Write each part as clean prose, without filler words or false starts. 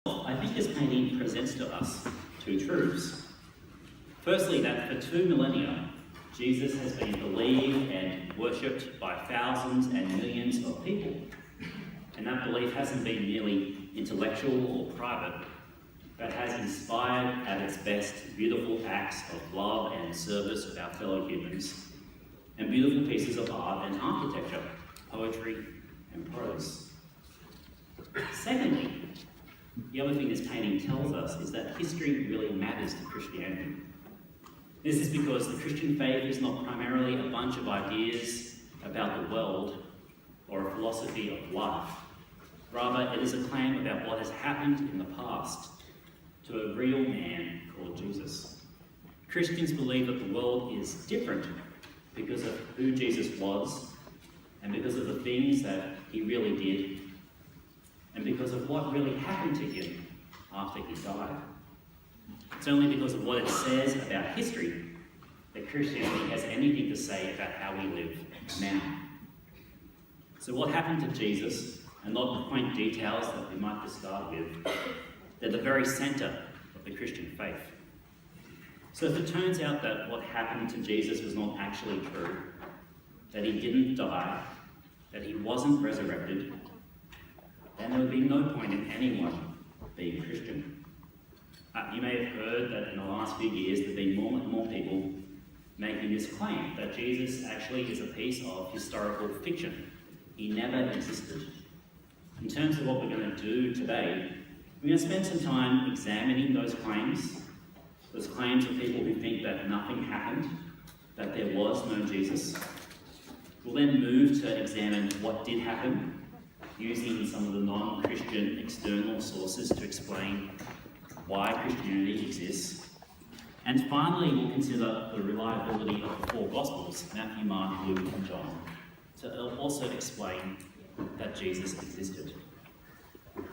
I think this painting presents to us two truths. Firstly, that for 2 millennia, Jesus has been believed and worshipped by thousands and millions of people. And that belief hasn't been merely intellectual or private, but has inspired at its best beautiful acts of love and service of our fellow humans, and beautiful pieces of art and architecture, poetry and prose. Secondly, the other thing this painting tells us is that history really matters to Christianity. This is because the Christian faith is not primarily a bunch of ideas about the world or a philosophy of life. Rather, it is a claim about what has happened in the past to a real man called Jesus. Christians believe that the world is different because of who Jesus was, and because of the things that he really did, and because of what really happened to him after he died. It's only because of what it says about history that Christianity has anything to say about how we live now. So what happened to Jesus, and not the quaint details that we might start with, they're the very centre of the Christian faith. So if it turns out that what happened to Jesus was not actually true, that he didn't die, that he wasn't resurrected, then there would be no point in anyone being Christian. You may have heard that in the last few years there have been more and more people making this claim that Jesus actually is a piece of historical fiction. He never existed. In terms of what we're going to do today, we're going to spend some time examining those claims of people who think that nothing happened, that there was no Jesus. We'll then move to examine what did happen, using some of the non-Christian external sources to explain why Christianity exists. And finally, we'll consider the reliability of the four Gospels, Matthew, Mark, Luke, and John, to also explain that Jesus existed. There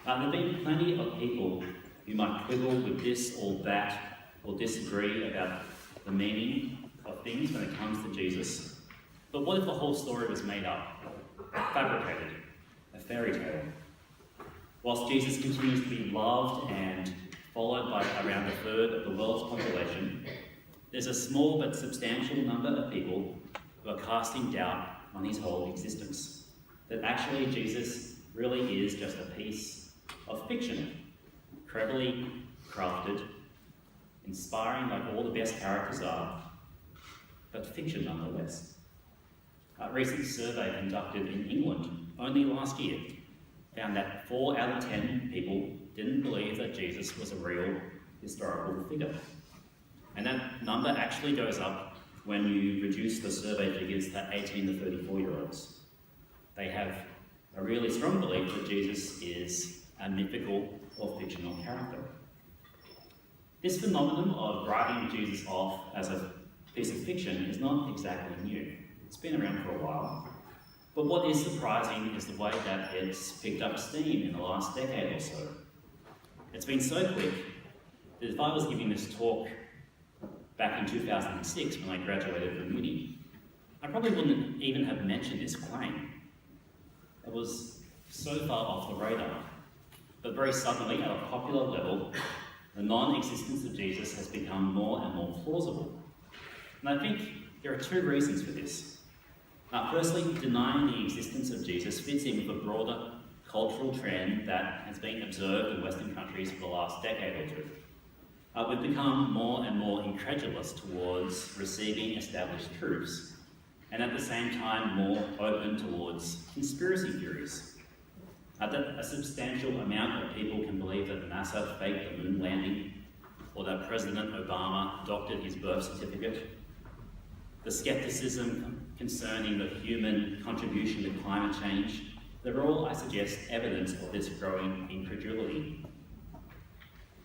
have been plenty of people who might quibble with this or that, or disagree about the meaning of things when it comes to Jesus. But what if the whole story was made up, fabricated, a fairy tale? Whilst Jesus continues to be loved and followed by around a third of the world's population, there's a small but substantial number of people who are casting doubt on his whole existence. That actually Jesus really is just a piece of fiction, cleverly crafted, inspiring like all the best characters are, but fiction nonetheless. A recent survey conducted in England only last year found that 4 out of 10 people didn't believe that Jesus was a real historical figure. And that number actually goes up when you reduce the survey figures to 18 to 34-year-olds. They have a really strong belief that Jesus is a mythical or fictional character. This phenomenon of writing Jesus off as a piece of fiction is not exactly new. It's been around for a while. But what is surprising is the way that it's picked up steam in the last decade or so. It's been so quick that if I was giving this talk back in 2006 when I graduated from uni, I probably wouldn't even have mentioned this claim. It was so far off the radar. But very suddenly, at a popular level, the non-existence of Jesus has become more and more plausible. And I think there are 2 reasons for this. Firstly, denying the existence of Jesus fits in with a broader cultural trend that has been observed in Western countries for the last decade or 2. We've become more and more incredulous towards receiving established truths, and at the same time more open towards conspiracy theories. That a substantial amount of people can believe that NASA faked the moon landing, or that President Obama doctored his birth certificate. The skepticism concerning the human contribution to climate change, they're all, I suggest, evidence of this growing incredulity.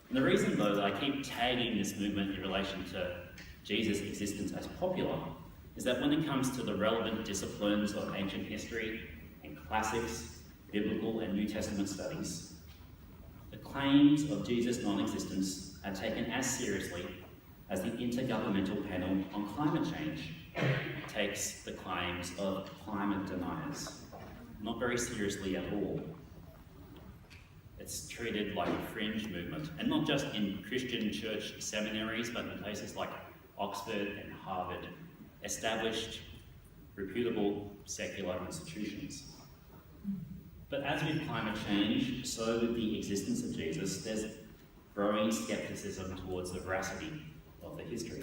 And the reason, though, that I keep tagging this movement in relation to Jesus' existence as popular is that when it comes to the relevant disciplines of ancient history and classics, biblical and New Testament studies, the claims of Jesus' non-existence are taken as seriously as the Intergovernmental Panel on Climate Change takes the claims of climate deniers. Not very seriously at all. It's treated like a fringe movement, and not just in Christian church seminaries, but in places like Oxford and Harvard, established, reputable secular institutions. But as with climate change, so with the existence of Jesus, there's growing skepticism towards the veracity of the history.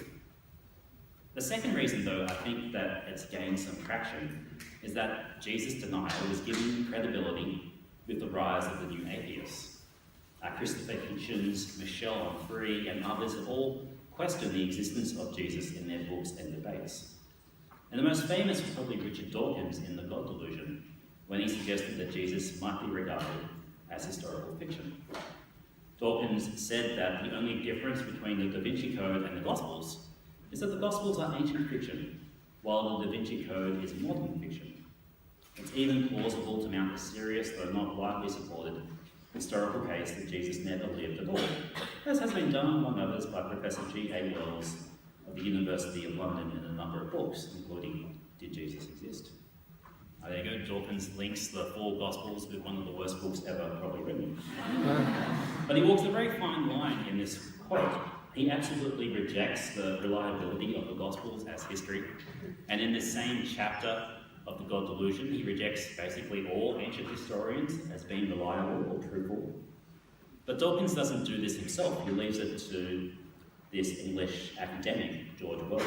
The second reason, though, I think that it's gained some traction is that Jesus' denial was given credibility with the rise of the new atheists. Christopher Hitchens, Michel Onfray, and others have all questioned the existence of Jesus in their books and debates. And the most famous was probably Richard Dawkins in The God Delusion, when he suggested that Jesus might be regarded as historical fiction. Dawkins said that the only difference between the Da Vinci Code and the Gospels is that the Gospels are ancient fiction, while the Da Vinci Code is modern fiction. It's even plausible to mount a serious, though not widely supported, historical case that Jesus never lived at all, as has been done, among others, by Professor G.A. Wells of the University of London in a number of books, including Did Jesus Exist? There you go, Dawkins links the 4 Gospels with one of the worst books ever probably written. But he walks a very fine line in this quote. He absolutely rejects the reliability of the Gospels as history, and in this same chapter of The God Delusion, he rejects basically all ancient historians as being reliable or truthful. But Dawkins doesn't do this himself. He leaves it to this English academic, George Wells.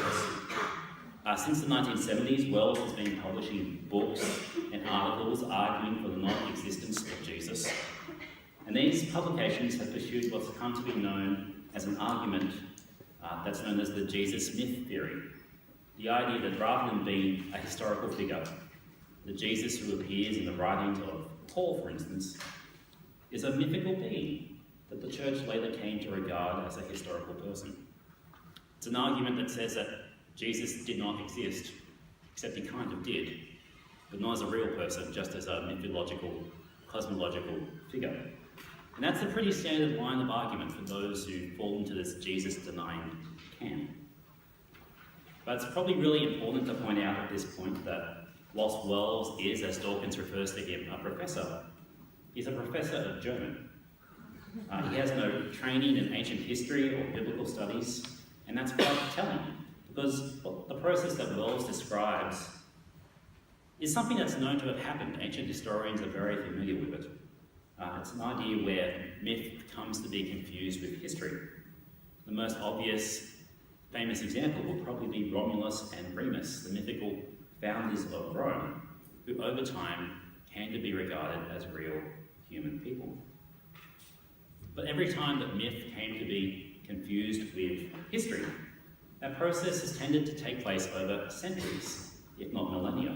Since the 1970s, Wells has been publishing books and articles arguing for the non-existence of Jesus. And these publications have pursued what's come to be known as an argument that's known as the Jesus myth theory. The idea that rather than being a historical figure, the Jesus who appears in the writings of Paul, for instance, is a mythical being that the church later came to regard as a historical person. It's an argument that says that Jesus did not exist, except he kind of did, but not as a real person, just as a mythological, cosmological figure. And that's a pretty standard line of argument for those who fall into this Jesus-denying camp. But it's probably really important to point out at this point that whilst Wells is, as Dawkins refers to him, a professor, he's a professor of German. He has no training in ancient history or biblical studies, and that's quite telling, because the process that Wells describes is something that's known to have happened. Ancient historians are very familiar with it. It's an idea where myth comes to be confused with history. The most obvious famous example will probably be Romulus and Remus, the mythical founders of Rome, who over time came to be regarded as real human people. But every time that myth came to be confused with history, that process has tended to take place over centuries, if not millennia.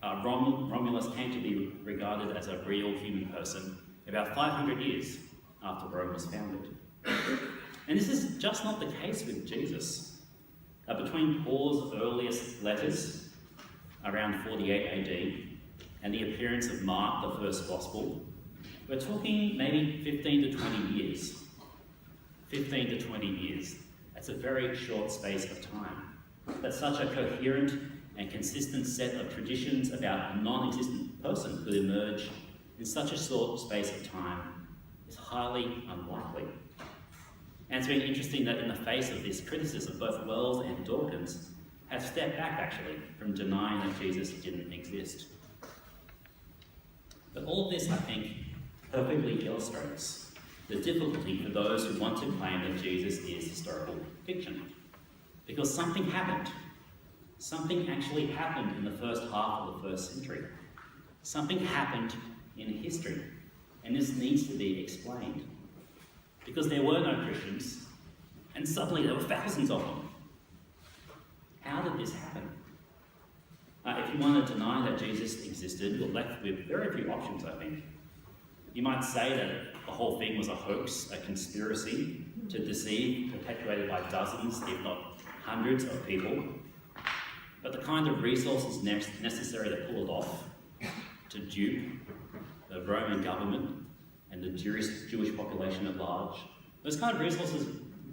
Romulus came to be regarded as a real human person about 500 years after Rome was founded. And this is just not the case with Jesus. Between Paul's earliest letters, around 48 AD, and the appearance of Mark, the first gospel, we're talking maybe 15 to 20 years. 15 to 20 years. That's a very short space of time. That such a coherent and consistent set of traditions about a non-existent person could emerge in such a short space of time is highly unlikely. And it's been interesting that in the face of this criticism, both Wells and Dawkins have stepped back, actually, from denying that Jesus didn't exist. But all of this, I think, perfectly illustrates the difficulty for those who want to claim that Jesus is historical fiction. Because something happened. Something actually happened in the first half of the first century. Something happened in history, and this needs to be explained. Because there were no Christians, and suddenly there were thousands of them. How did this happen? If you want to deny that Jesus existed, you're left with very few options, I think. You might say that the whole thing was a hoax, a conspiracy to deceive, perpetuated by dozens, if not hundreds of people. But the kind of resources necessary to pull it off, to dupe the Roman government and the Jewish population at large, those kind of resources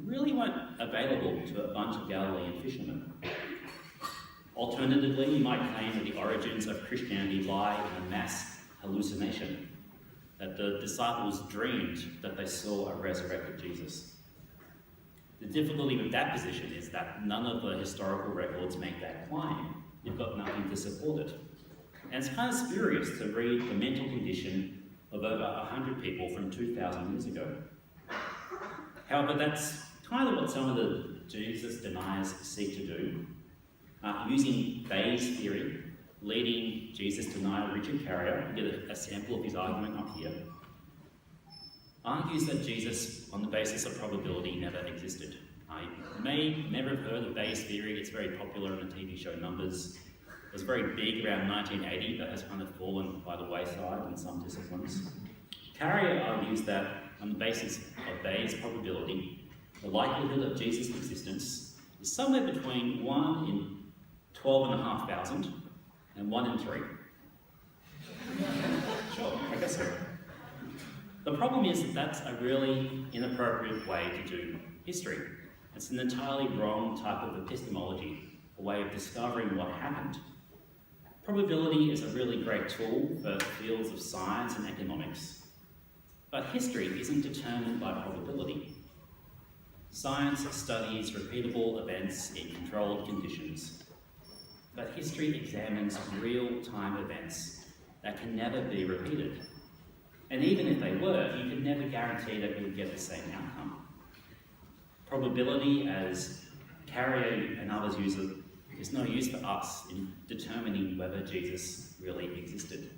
really weren't available to a bunch of Galilean fishermen. Alternatively, you might claim that the origins of Christianity lie in a mass hallucination. that the disciples dreamed that they saw a resurrected Jesus. The difficulty with that position is that none of the historical records make that claim. You've got nothing to support it. And it's kind of spurious to read the mental condition of over 100 people from 2,000 years ago. However, that's kind of what some of the Jesus deniers seek to do, using Bayes' theory, leading Jesus denier Richard Carrier, you get a sample of his argument up here, argues that Jesus, on the basis of probability, never existed. You may never have heard of Bayes' theory. It's very popular in the TV show Numbers. It was very big around 1980, but has kind of fallen by the wayside in some disciplines. Carrier argues that on the basis of Bayes' probability, the likelihood of Jesus' existence is somewhere between 1 in 12,500 and 1 in 3. Sure, I guess so. The problem is that that's a really inappropriate way to do history. It's an entirely wrong type of epistemology, a way of discovering what happened. Probability is a really great tool for fields of science and economics, but history isn't determined by probability. Science studies repeatable events in controlled conditions, but history examines real-time events that can never be repeated. And even if they were, you could never guarantee that you would get the same outcome. Probability, as Carrier and others use it, is no use for us in determining whether Jesus really existed.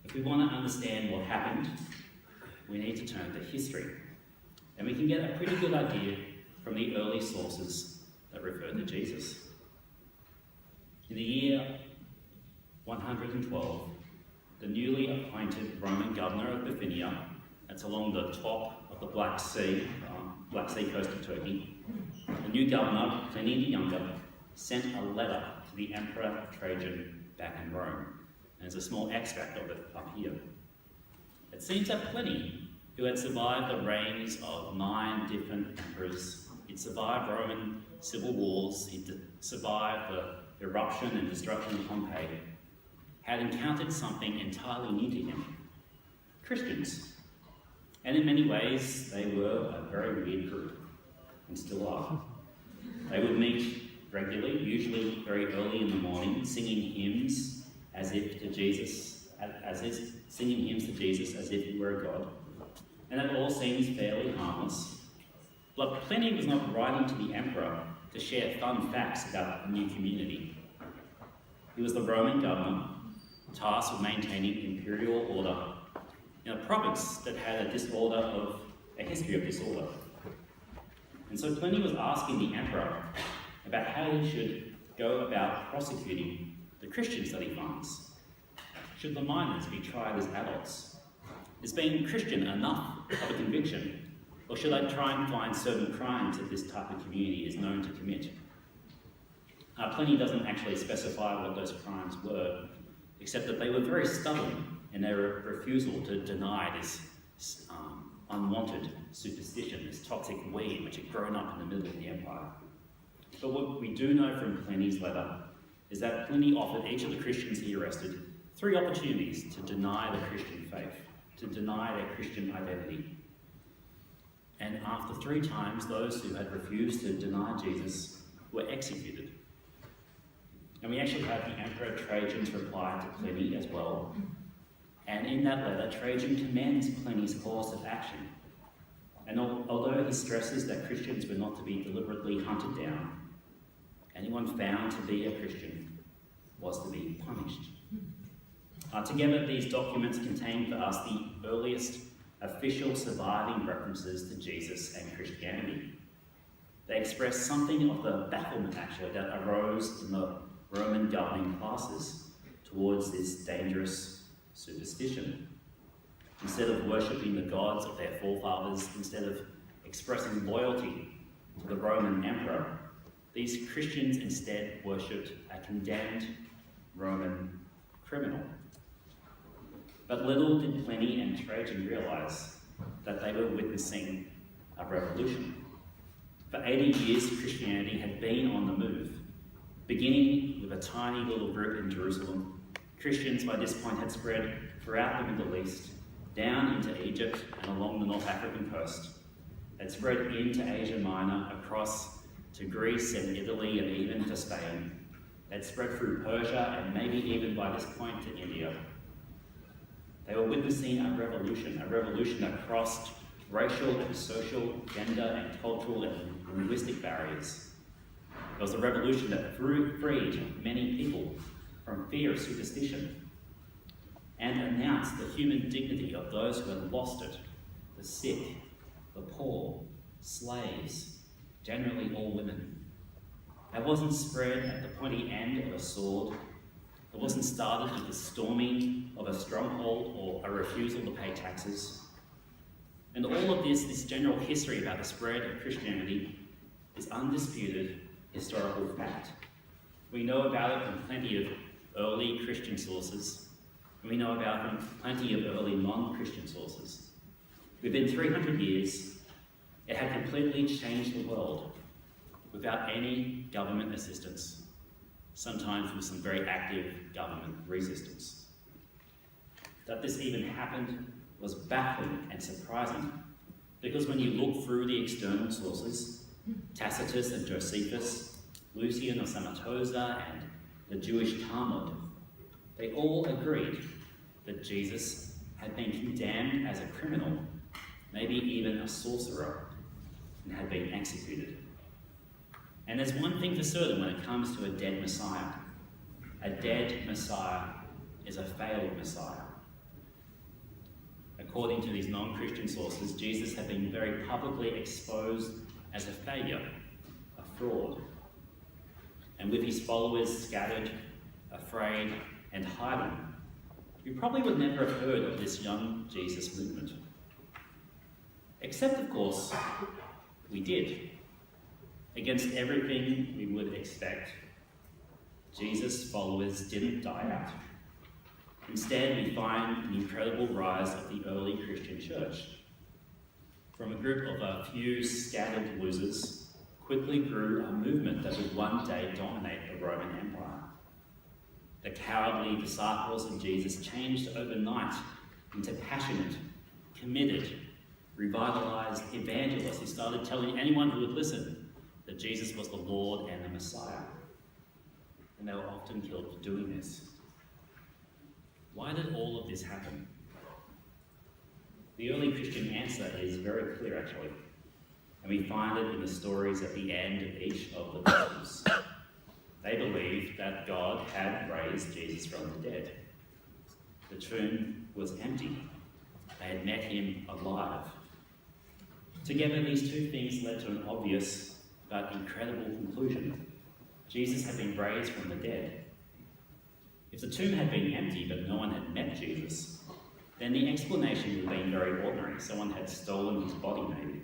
If we want to understand what happened, we need to turn to history. And we can get a pretty good idea from the early sources that refer to Jesus. In the year 112, the newly appointed Roman governor of Bithynia, that's along the top of the Black Sea coast of Turkey, the new governor, Pliny the Younger, sent a letter to the Emperor Trajan back in Rome. And there's a small extract of it up here. It seems that Pliny, who had survived the reigns of 9 different emperors, he'd survived Roman civil wars, he'd survived the eruption and destruction of Pompeii, had encountered something entirely new to him: Christians. And in many ways, they were a very weird group, and still are. They would meet regularly, usually very early in the morning, singing hymns as if to Jesus, singing hymns to Jesus as if he were a god. And it all seems fairly harmless. But Pliny was not writing to the emperor to share fun facts about the new community. He was the Roman governor, tasked with maintaining imperial order in a province that had a history of disorder. And so Pliny was asking the emperor about how he should go about prosecuting the Christians that he finds. Should the minors be tried as adults? Is being Christian enough of a conviction? Or should I try and find certain crimes that this type of community is known to commit? Pliny doesn't actually specify what those crimes were, except that they were very stubborn in their refusal to deny this unwanted superstition, this toxic weed which had grown up in the middle of the empire. But what we do know from Pliny's letter is that Pliny offered each of the Christians he arrested 3 opportunities to deny the Christian faith, to deny their Christian identity. And after 3 times, those who had refused to deny Jesus were executed. And we actually have the Emperor Trajan's reply to Pliny as well. And in that letter, Trajan commends Pliny's course of action. And although he stresses that Christians were not to be deliberately hunted down, anyone found to be a Christian was to be punished. Together, these documents contain for us the earliest official surviving references to Jesus and Christianity. They express something of the bafflement, actually, that arose in the Roman governing classes towards this dangerous superstition. Instead of worshipping the gods of their forefathers, instead of expressing loyalty to the Roman emperor, these Christians instead worshipped a condemned Roman criminal. But little did Pliny and Trajan realize that they were witnessing a revolution. For 80 years, Christianity had been on the move. Beginning with a tiny little group in Jerusalem, Christians by this point had spread throughout the Middle East down into Egypt and along the North African coast, had spread into Asia Minor, across to Greece and Italy and even to Spain, had spread through Persia and maybe even by this point to India. They were witnessing a revolution that crossed racial and social, gender and cultural and linguistic barriers. It was a revolution that freed many people from fear of superstition and announced the human dignity of those who had lost it, the sick, the poor, slaves, generally all women. It wasn't spread at the pointy end of a sword. It wasn't started with the storming of a stronghold or a refusal to pay taxes. And all of this general history about the spread of Christianity is undisputed historical fact. We know about it from plenty of early Christian sources, and we know about it from plenty of early non-Christian sources. Within 300 years, it had completely changed the world without any government assistance, sometimes with some very active government resistance. That this even happened was baffling and surprising, because when you look through the external sources, Tacitus and Josephus, Lucian of Samosata, and the Jewish Talmud, they all agreed that Jesus had been condemned as a criminal, maybe even a sorcerer, and had been executed. And there's one thing for certain when it comes to a dead Messiah. A dead Messiah is a failed Messiah. According to these non-Christian sources, Jesus had been very publicly exposed as a failure, a fraud. And with his followers scattered, afraid, and hiding, we probably would never have heard of this young Jesus movement. Except, of course, we did. Against everything we would expect, Jesus' followers didn't die out. Instead, we find the incredible rise of the early Christian church. From a group of a few scattered losers, quickly grew a movement that would one day dominate the Roman Empire. The cowardly disciples of Jesus changed overnight into passionate, committed, revitalized evangelists who started telling anyone who would listen that Jesus was the Lord and the Messiah. And they were often killed for doing this. Why did all of this happen? The early Christian answer is very clear, actually. And we find it in the stories at the end of each of the Gospels. They believed that God had raised Jesus from the dead. The tomb was empty. They had met him alive. Together, these two things led to an obvious but incredible conclusion. Jesus had been raised from the dead. If the tomb had been empty but no one had met Jesus, then the explanation would have been very ordinary. Someone had stolen his body, maybe.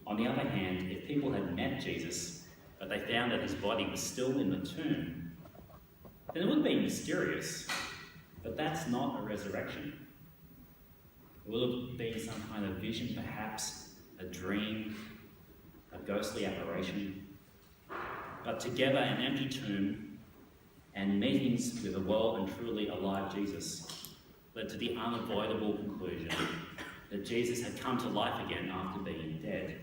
On the other hand, if people had met Jesus, but they found that his body was still in the tomb, then it would have been mysterious. But that's not a resurrection. It would have been some kind of vision, perhaps a dream, a ghostly apparition. But together, an empty tomb and meetings with a well and truly alive Jesus led to the unavoidable conclusion that Jesus had come to life again after being dead.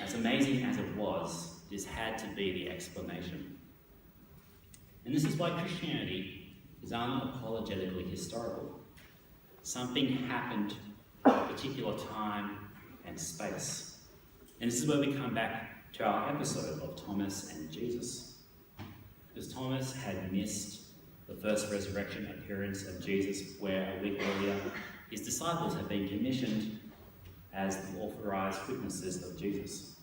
As amazing as it was, this had to be the explanation. And this is why Christianity is unapologetically historical. Something happened at a particular time and space. And this is where we come back to our episode of Thomas and Jesus. Because Thomas had missed the first resurrection appearance of Jesus, where a week earlier his disciples had been commissioned as the authorized witnesses of Jesus.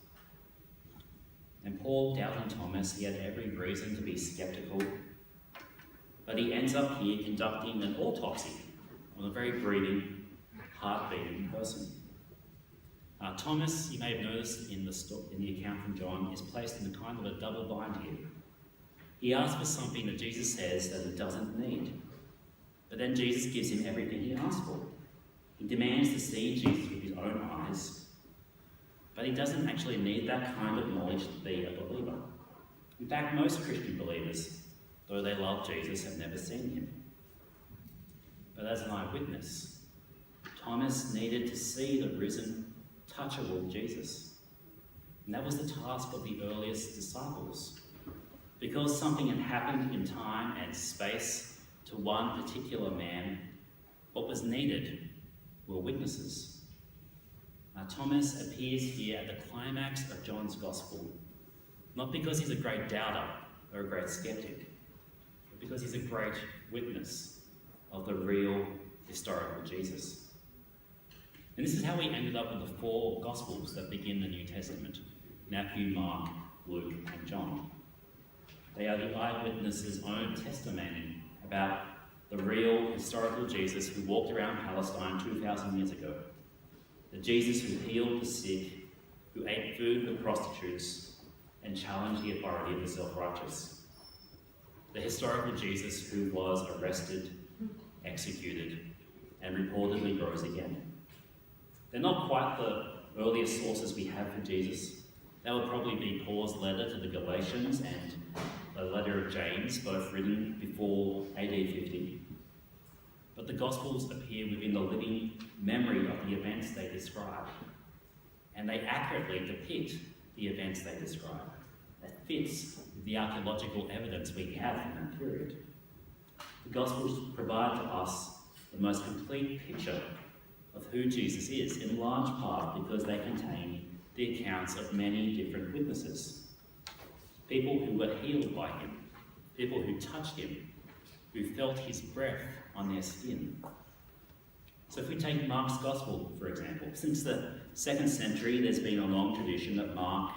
And Paul, doubting Thomas, he had every reason to be skeptical, but he ends up here conducting an autopsy on a very breathing, heart-beating person. Thomas, you may have noticed in the account from John, is placed in a kind of a double bind here. He asks for something that Jesus says that he doesn't need. But then Jesus gives him everything he asks for. He demands to see Jesus with his own eyes, but he doesn't actually need that kind of knowledge to be a believer. In fact, most Christian believers, though they love Jesus, have never seen him. but as an eyewitness. Thomas needed to see the risen, touchable Jesus. And that was the task of the earliest disciples. Because something had happened in time and space to one particular man, what was needed were witnesses. Thomas appears here at the climax of John's Gospel, not because he's a great doubter or a great skeptic, but because he's a great witness of the real historical Jesus. And this is how we ended up with the four Gospels that begin the New Testament: Matthew, Mark, Luke, and John. They are the eyewitnesses' own testimony about the real historical Jesus who walked around Palestine 2,000 years ago. The Jesus who healed the sick, who ate food with prostitutes, and challenged the authority of the self-righteous. The historical Jesus who was arrested, executed, and reportedly rose again. They're not quite the earliest sources we have for Jesus. That would probably be Paul's letter to the Galatians and the letter of James, both written before AD 50. But the Gospels appear within the living memory of the events they describe, and they accurately depict the events they describe. That fits with the archaeological evidence we have from that period. The Gospels provide to us the most complete picture of who Jesus is, in large part because they contain the accounts of many different witnesses. People who were healed by him, people who touched him, who felt his breath on their skin. So if we take Mark's Gospel, for example, since the 2nd century there's been a long tradition that Mark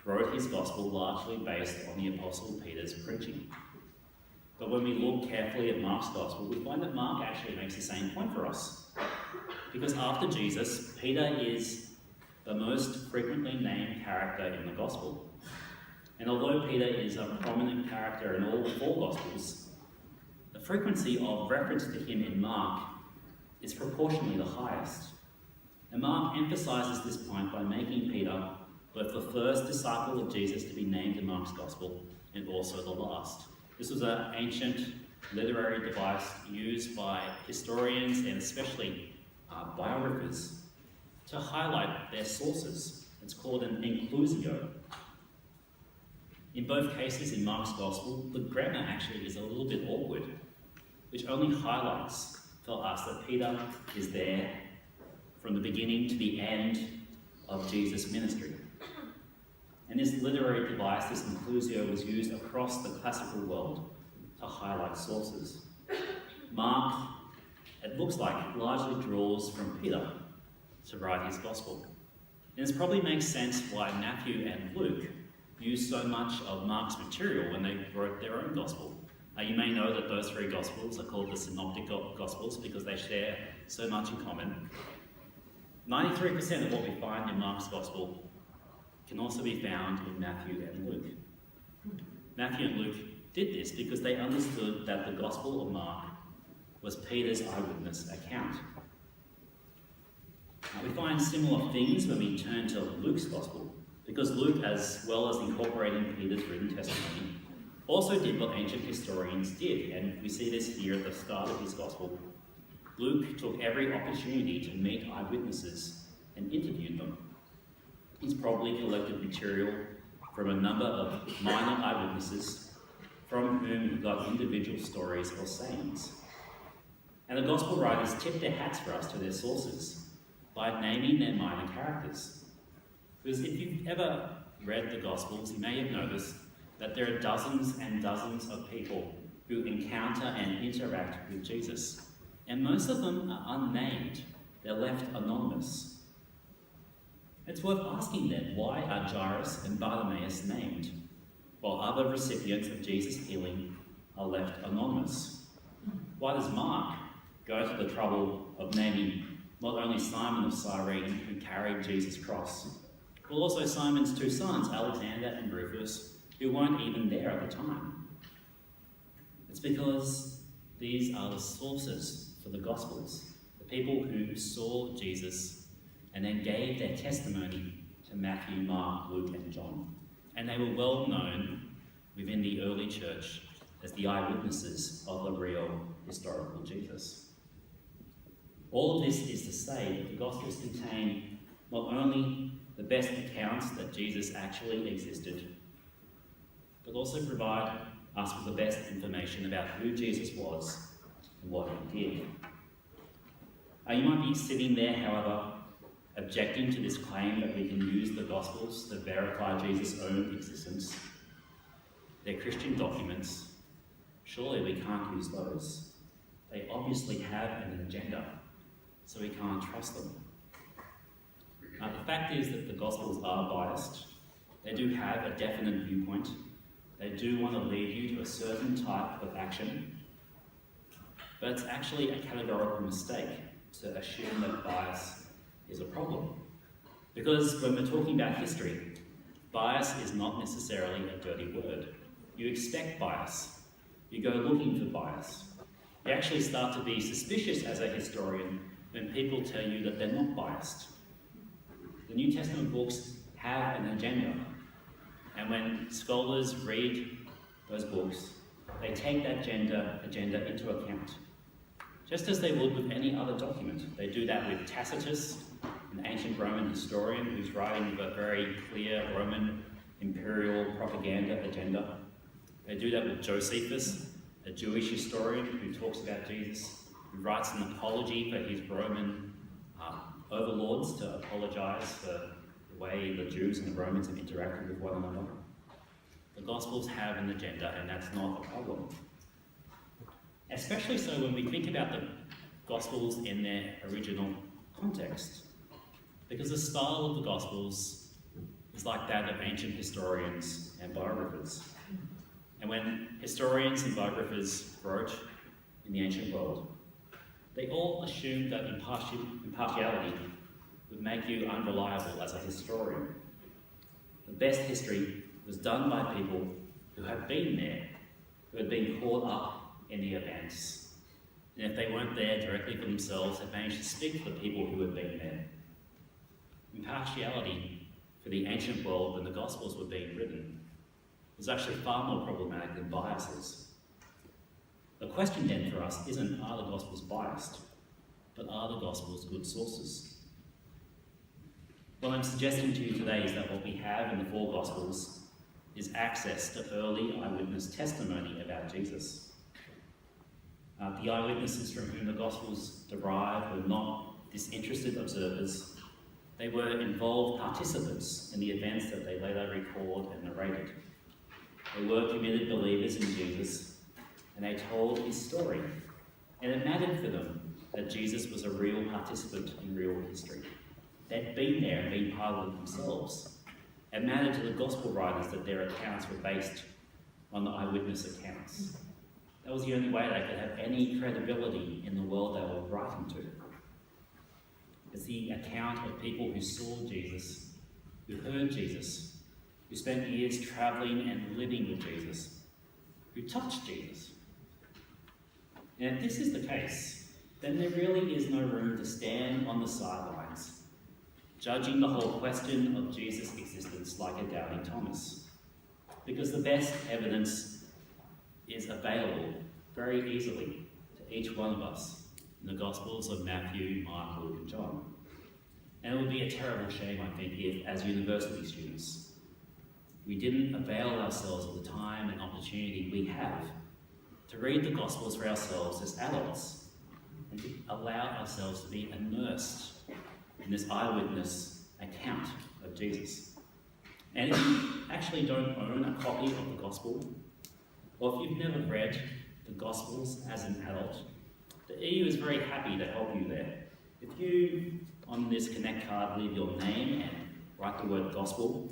wrote his Gospel largely based on the Apostle Peter's preaching. But when we look carefully at Mark's Gospel, we find that Mark actually makes the same point for us. Because after Jesus, Peter is the most frequently named character in the Gospel. And although Peter is a prominent character in all four Gospels, the frequency of reference to him in Mark is proportionally the highest. And Mark emphasises this point by making Peter both the first disciple of Jesus to be named in Mark's Gospel and also the last. This was an ancient literary device used by historians and especially biographers to highlight their sources. It's called an inclusio. In both cases in Mark's Gospel, the grammar actually is a little bit awkward, which only highlights for us that Peter is there from the beginning to the end of Jesus' ministry. And this literary device, this inclusio, was used across the classical world to highlight sources. Mark, it looks like, largely draws from Peter to write his Gospel. And this probably makes sense why Matthew and Luke used so much of Mark's material when they wrote their own Gospel. You may know that those three Gospels are called the Synoptic Gospels because they share so much in common. 93% of what we find in Mark's Gospel can also be found in Matthew and Luke. Matthew and Luke did this because they understood that the Gospel of Mark was Peter's eyewitness account. We find similar things when we turn to Luke's Gospel, because Luke, as well as incorporating Peter's written testimony, also did what ancient historians did, and we see this here at the start of his Gospel. Luke took every opportunity to meet eyewitnesses and interviewed them. He's probably collected material from a number of minor eyewitnesses from whom he got individual stories or sayings. And the Gospel writers tip their hats for us to their sources by naming their minor characters. Because if you've ever read the Gospels, you may have noticed that there are dozens and dozens of people who encounter and interact with Jesus. And most of them are unnamed. They're left anonymous. It's worth asking then, why are Jairus and Bartimaeus named, while other recipients of Jesus' healing are left anonymous? Why does Mark go to the trouble of naming not only Simon of Cyrene, who carried Jesus' cross, but also Simon's two sons, Alexander and Rufus, who weren't even there at the time? It's because these are the sources for the Gospels, the people who saw Jesus and then gave their testimony to Matthew, Mark, Luke, and John. And they were well known within the early church as the eyewitnesses of the real historical Jesus. All of this is to say that the Gospels contain not only the best accounts that Jesus actually existed, but also provide us with the best information about who Jesus was and what he did. You might be sitting there, however, objecting to this claim that we can use the Gospels to verify Jesus' own existence. They're Christian documents. Surely we can't use those. They obviously have an agenda, so we can't trust them. The fact is that the Gospels are biased. They do have a definite viewpoint. They do want to lead you to a certain type of action, but it's actually a categorical mistake to assume that bias is a problem. Because when we're talking about history, bias is not necessarily a dirty word. You expect bias. You go looking for bias. You actually start to be suspicious as a historian when people tell you that they're not biased. The New Testament books have an agenda, and when scholars read those books, they take that agenda into account, just as they would with any other document. They do that with Tacitus, an ancient Roman historian who's writing with a very clear Roman imperial propaganda agenda. They do that with Josephus, a Jewish historian who talks about Jesus, who writes an apology for his Roman overlords to apologise for the way the Jews and the Romans have interacted with one another. The Gospels have an agenda, and that's not a problem. Especially so when we think about the Gospels in their original context. Because the style of the Gospels is like that of ancient historians and biographers. And when historians and biographers wrote in the ancient world, they all assumed that impartiality would make you unreliable as a historian. The best history was done by people who had been there, who had been caught up in the events. And if they weren't there directly for themselves, they managed to speak to the people who had been there. Impartiality for the ancient world when the Gospels were being written was actually far more problematic than biases. The question then for us isn't, are the Gospels biased, but are the Gospels good sources? What I'm suggesting to you today is that what we have in the four Gospels is access to early eyewitness testimony about Jesus. The eyewitnesses from whom the Gospels derive were not disinterested observers. They were involved participants in the events that they later record and narrated. They were committed believers in Jesus, and they told his story. And it mattered for them that Jesus was a real participant in real history. They'd been there and been part of it themselves. It mattered to the Gospel writers that their accounts were based on the eyewitness accounts. That was the only way they could have any credibility in the world they were writing to. It's the account of people who saw Jesus, who heard Jesus, who spent years travelling and living with Jesus, who touched Jesus. And if this is the case, then there really is no room to stand on the sidelines, judging the whole question of Jesus' existence like a doubting Thomas. Because the best evidence is available very easily to each one of us in the Gospels of Matthew, Mark, Luke, and John. And it would be a terrible shame, I think, if, as university students, we didn't avail ourselves of the time and opportunity we have to read the Gospels for ourselves as adults and to allow ourselves to be immersed in this eyewitness account of Jesus. And if you actually don't own a copy of the Gospel, or if you've never read the Gospels as an adult, the EU is very happy to help you there. If you, on this Connect card, leave your name and write the word Gospel,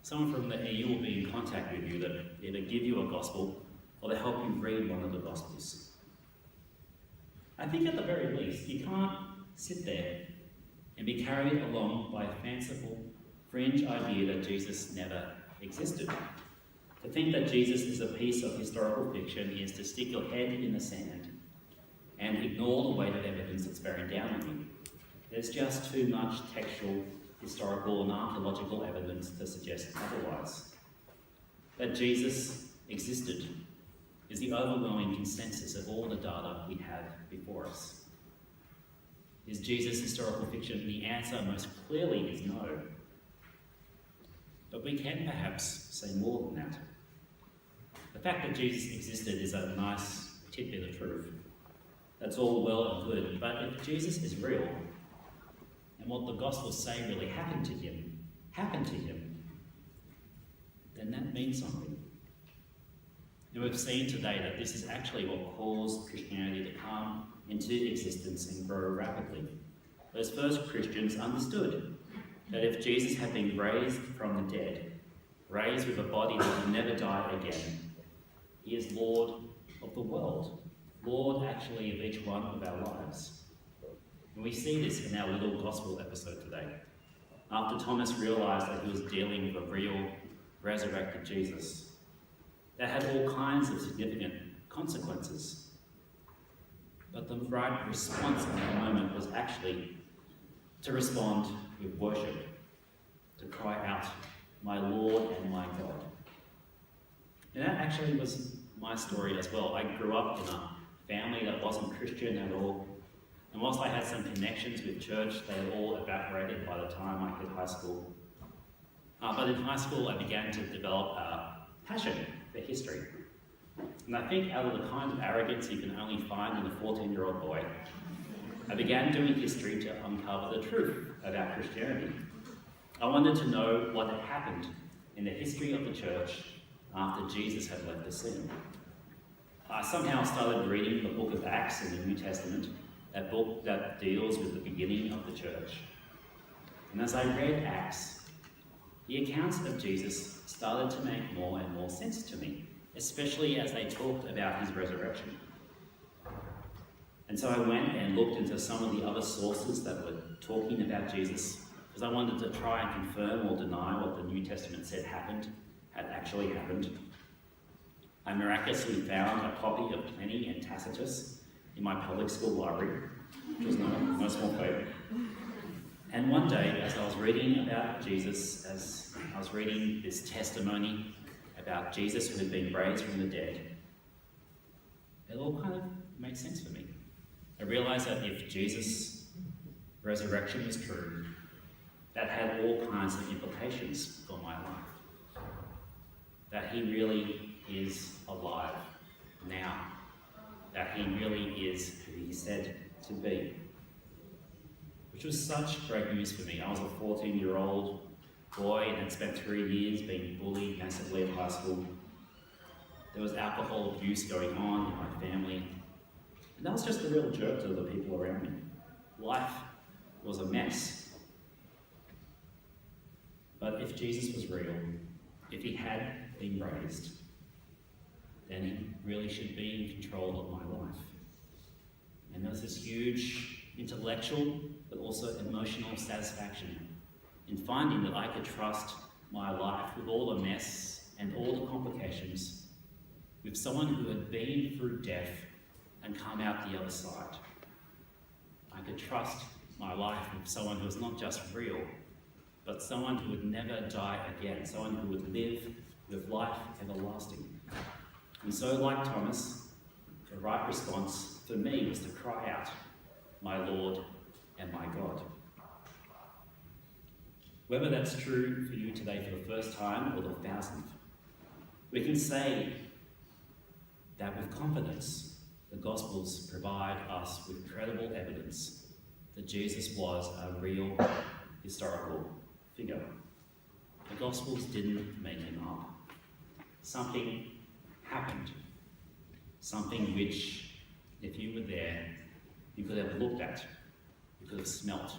someone from the EU will be in contact with you to either give you a Gospel or to help you read one of the Gospels. I think at the very least, you can't sit there and be carried along by a fanciful, fringe idea that Jesus never existed. To think that Jesus is a piece of historical fiction is to stick your head in the sand and ignore the weight of evidence that's bearing down on you. There's just too much textual, historical, and archaeological evidence to suggest otherwise. That Jesus existed is the overwhelming consensus of all the data we have before us. Is Jesus historical fiction? The answer most clearly is no. But we can perhaps say more than that. The fact that Jesus existed is a nice tidbit of truth. That's all well and good, but if Jesus is real, and what the Gospels say really happened to him, then that means something. And we've seen today that this is actually what caused Christianity to come into existence and grow rapidly. Those first Christians understood that if Jesus had been raised from the dead, raised with a body that would never die again, he is Lord of the world, Lord actually of each one of our lives. And we see this in our little gospel episode today. After Thomas realised that he was dealing with a real resurrected Jesus, that had all kinds of significant consequences. But the right response in that moment was actually to respond with worship, to cry out, "My Lord and my God." And that actually was my story as well. I grew up in a family that wasn't Christian at all. And whilst I had some connections with church, they had all evaporated by the time I hit high school. But in high school, I began to develop a passion for history. And I think out of the kind of arrogance you can only find in a 14-year-old boy, I began doing history to uncover the truth about Christianity. I wanted to know what had happened in the history of the church after Jesus had left the scene. I somehow started reading the book of Acts in the New Testament, that book that deals with the beginning of the church. And as I read Acts, the accounts of Jesus started to make more and more sense to me, especially as they talked about his resurrection. And so I went and looked into some of the other sources that were talking about Jesus, because I wanted to try and confirm or deny what the New Testament said had actually happened. I miraculously found a copy of Pliny and Tacitus in my public school library, which was no small feat. And one day, as I was reading about Jesus, as I was reading this testimony about Jesus who had been raised from the dead, it all kind of made sense for me. I realised that if Jesus' resurrection was true, that had all kinds of implications for my life. That he really is alive now. That he really is who he said to be. Which was such great news for me. I was a 14-year-old boy and had spent 3 years being bullied massively at high school. There was alcohol abuse going on in my family. And that was just a real jerk to the people around me. Life was a mess. But if Jesus was real, if he had been raised, then he really should be in control of my life. And there was this huge intellectual but also emotional satisfaction in finding that I could trust my life with all the mess and all the complications with someone who had been through death and come out the other side. I could trust my life with someone who was not just real, but someone who would never die again, someone who would live with life everlasting. And so, like Thomas, the right response for me was to cry out, "My Lord and my God." Whether that's true for you today for the first time or the 1000th, we can say that with confidence, the Gospels provide us with credible evidence that Jesus was a real historical figure. The Gospels didn't make him up. Something happened. Something which, if you were there, you could have looked at, you could have smelt,